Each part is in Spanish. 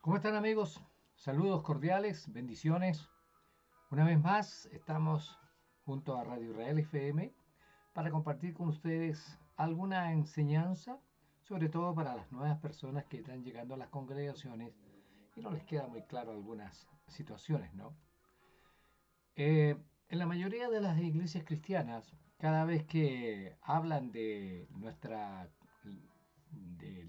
¿Cómo están amigos? Saludos cordiales, bendiciones. Una vez más estamos junto a Radio Israel FM para compartir con ustedes alguna enseñanza, sobre todo para las nuevas personas que están llegando a las congregaciones y no les queda muy claro algunas situaciones, ¿no? En la mayoría de las iglesias cristianas, cada vez que hablan de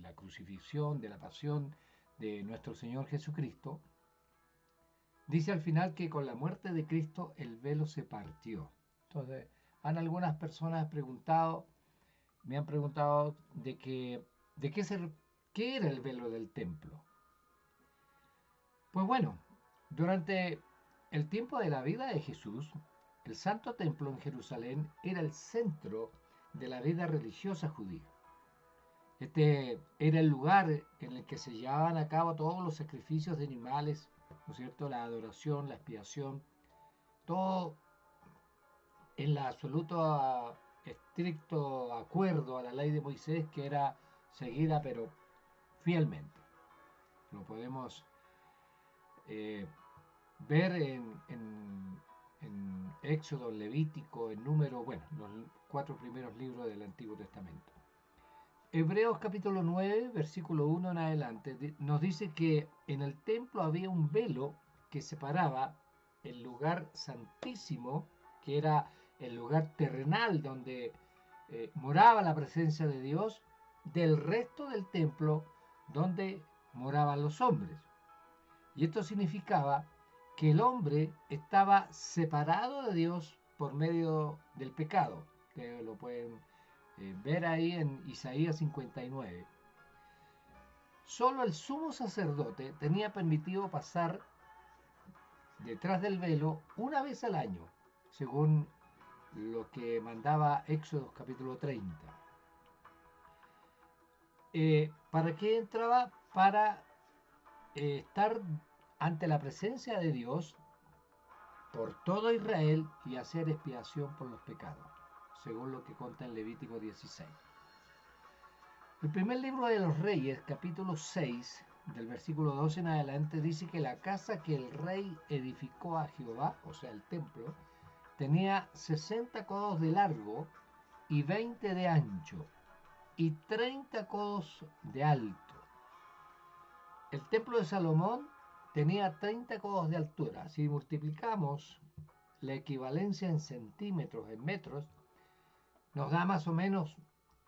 la crucifixión, de la pasión de nuestro Señor Jesucristo, dice al final que con la muerte de Cristo el velo se partió. Entonces, algunas personas me han preguntado de qué era el velo del templo. Pues bueno, durante el tiempo de la vida de Jesús, el Santo Templo en Jerusalén era el centro de la vida religiosa judía. Este era el lugar en el que se llevaban a cabo todos los sacrificios de animales, ¿no es cierto? La adoración, la expiación, todo en la absoluto estricto acuerdo a la ley de Moisés, que era seguida pero fielmente. Lo podemos eh, ver en Éxodo, Levítico, en Número, bueno, los cuatro primeros libros del Antiguo Testamento. Hebreos capítulo 9, versículo 1 en adelante, nos dice que en el templo había un velo que separaba el lugar santísimo, que era el lugar terrenal donde moraba la presencia de Dios, del resto del templo donde moraban los hombres. Y esto significaba que el hombre estaba separado de Dios por medio del pecado. Ustedes lo pueden ver ahí en Isaías 59. Solo el sumo sacerdote tenía permitido pasar detrás del velo una vez al año, según lo que mandaba Éxodo capítulo 30. ¿Para qué entraba? Para estar ante la presencia de Dios por todo Israel y hacer expiación por los pecados, según lo que cuenta en Levítico 16. El primer libro de los Reyes, capítulo 6, del versículo 12 en adelante, dice que la casa que el rey edificó a Jehová, o sea, el templo, tenía 60 codos de largo y 20 de ancho y 30 codos de alto. El templo de Salomón tenía 30 codos de altura. Si multiplicamos la equivalencia en centímetros, en metros, nos da más o menos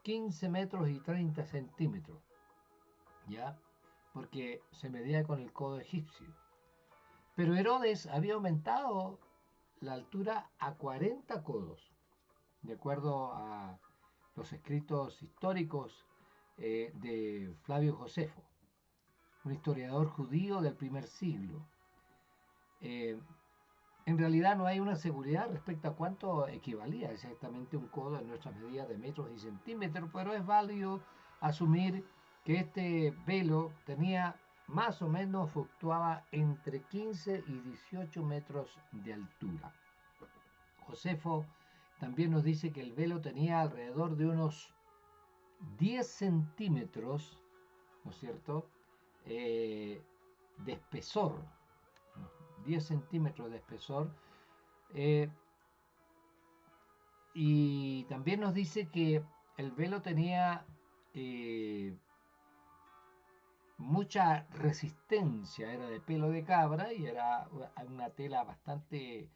15 metros y 30 centímetros. ¿Ya? Porque se medía con el codo egipcio. Pero Herodes había aumentado la altura a 40 codos, de acuerdo a los escritos históricos de Flavio Josefo, un historiador judío del primer siglo. Eh, en realidad no hay una seguridad respecto a cuánto equivalía exactamente un codo en nuestras medidas de metros y centímetros, pero es válido asumir que este velo tenía más o menos, fluctuaba entre 15 y 18 metros de altura. Josefo también nos dice que el velo tenía alrededor de unos 10 centímetros, ¿no es cierto?, de espesor, ¿no? 10 centímetros de espesor. eh, y también nos dice que el velo tenía mucha resistencia, era de pelo de cabra y era una tela bastante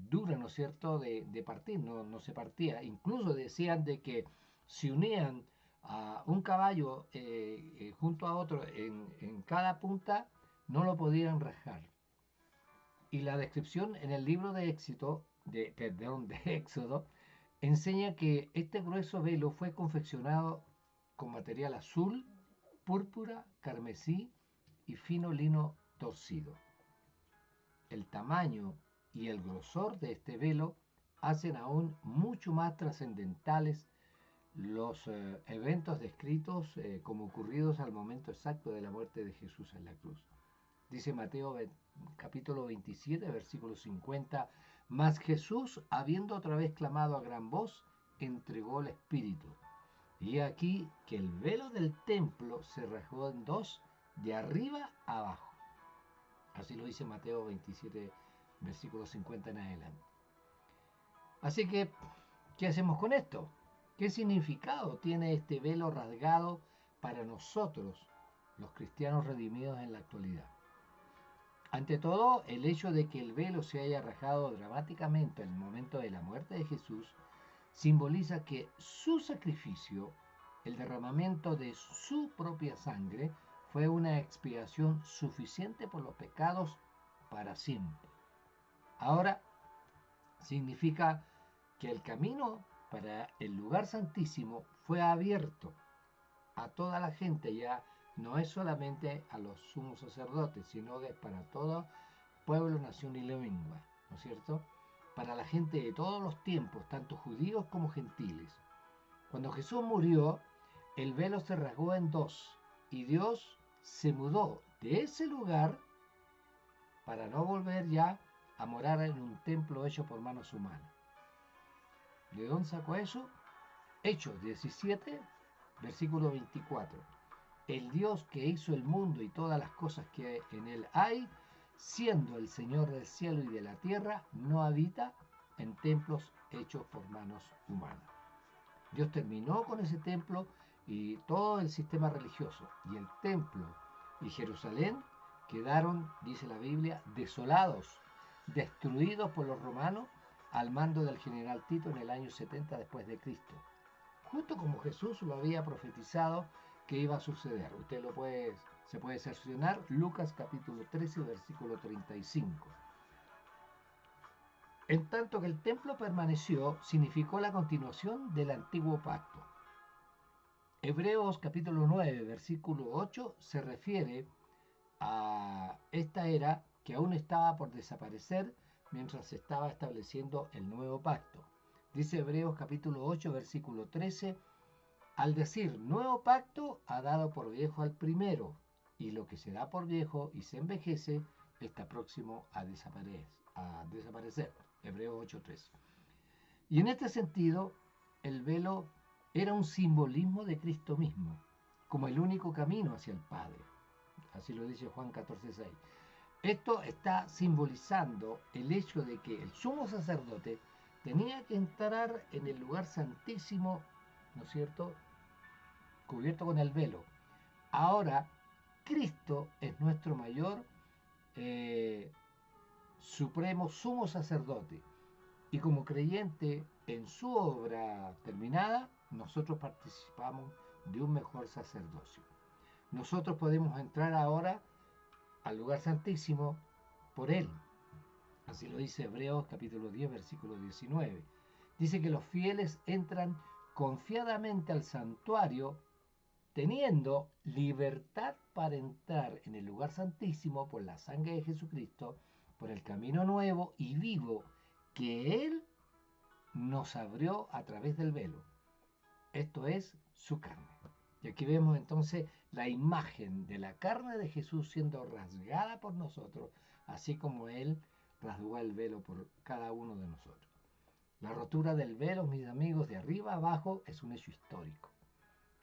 dura, ¿no es cierto?, de partir, no se partía. Incluso decían de que se unían a un caballo junto a otro en cada punta, no lo podían rajar. Y la descripción en el libro de Éxodo, enseña que este grueso velo fue confeccionado con material azul, púrpura, carmesí y fino lino torcido. El tamaño y el grosor de este velo hacen aún mucho más trascendentales los eventos descritos como ocurridos al momento exacto de la muerte de Jesús en la cruz. Dice Mateo capítulo 27, versículo 50, mas Jesús, habiendo otra vez clamado a gran voz, entregó el Espíritu. Y aquí que el velo del templo se rasgó en dos de arriba a abajo. Así lo dice Mateo 27, versículo 50 en adelante. Así que, ¿qué hacemos con esto? ¿Qué significado tiene este velo rasgado para nosotros, los cristianos redimidos en la actualidad? Ante todo, el hecho de que el velo se haya rasgado dramáticamente en el momento de la muerte de Jesús simboliza que su sacrificio, el derramamiento de su propia sangre, fue una expiación suficiente por los pecados para siempre. Ahora, significa que el camino para el lugar santísimo fue abierto a toda la gente, ya no es solamente a los sumos sacerdotes, sino que es para todo pueblo, nación y lengua, ¿no es cierto? Para la gente de todos los tiempos, tanto judíos como gentiles. Cuando Jesús murió, el velo se rasgó en dos y Dios se mudó de ese lugar para no volver ya a morar en un templo hecho por manos humanas. ¿De dónde sacó eso? Hechos 17, versículo 24. El Dios que hizo el mundo y todas las cosas que en él hay, siendo el Señor del cielo y de la tierra, no habita en templos hechos por manos humanas. Dios terminó con ese templo y todo el sistema religioso. Y el templo y Jerusalén quedaron, dice la Biblia, desolados, destruidos por los romanos al mando del general Tito en el año 70 después de Cristo. Justo como Jesús lo había profetizado que iba a suceder. Usted se puede cerciorar Lucas capítulo 13, versículo 35. En tanto que el templo permaneció, significó la continuación del antiguo pacto. Hebreos capítulo 9, versículo 8 se refiere a esta era que aún estaba por desaparecer mientras se estaba estableciendo el nuevo pacto. Dice Hebreos capítulo 8, versículo 13, al decir nuevo pacto ha dado por viejo al primero, y lo que se da por viejo y se envejece está próximo a desaparecer. Hebreos 8:3. Y en este sentido, el velo era un simbolismo de Cristo mismo, como el único camino hacia el Padre. Así lo dice Juan 14:6. Esto está simbolizando el hecho de que el sumo sacerdote tenía que entrar en el lugar santísimo, ¿no es cierto?, cubierto con el velo. Ahora, Cristo es nuestro mayor supremo sumo sacerdote. Y como creyente en su obra terminada, nosotros participamos de un mejor sacerdocio. Nosotros podemos entrar ahora al lugar santísimo por él. Así lo dice Hebreos capítulo 10, versículo 19. Dice que los fieles entran confiadamente al santuario teniendo libertad para entrar en el lugar santísimo por la sangre de Jesucristo, por el camino nuevo y vivo que Él nos abrió a través del velo. Esto es su carne. Y aquí vemos entonces la imagen de la carne de Jesús siendo rasgada por nosotros, así como Él rasgó el velo por cada uno de nosotros. La rotura del velo, mis amigos, de arriba a abajo es un hecho histórico.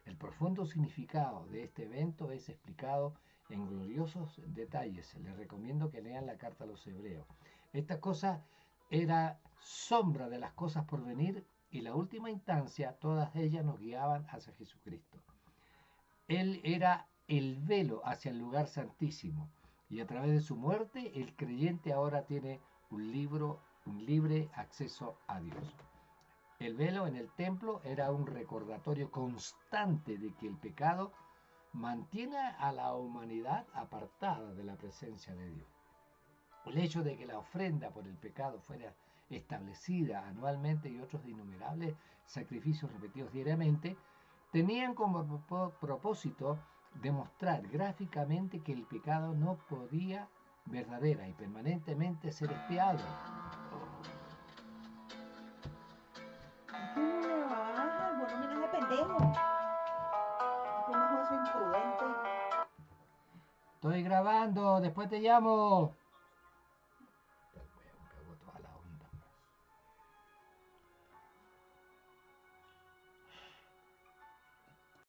El profundo significado de este evento es explicado en gloriosos detalles. Les recomiendo que lean la carta a los hebreos. Esta cosa era sombra de las cosas por venir y la última instancia, todas ellas nos guiaban hacia Jesucristo. Él era el velo hacia el lugar santísimo y a través de su muerte el creyente ahora tiene un libre acceso a Dios. El velo en el templo era un recordatorio constante de que el pecado mantiene a la humanidad apartada de la presencia de Dios. El hecho de que la ofrenda por el pecado fuera establecida anualmente y otros innumerables sacrificios repetidos diariamente tenían como propósito demostrar gráficamente que el pecado no podía verdadera y permanentemente ser expiado. Tú no le bajas el volumen a ese pendejo. ¿Cómo es eso imprudente? Estoy grabando, después te llamo.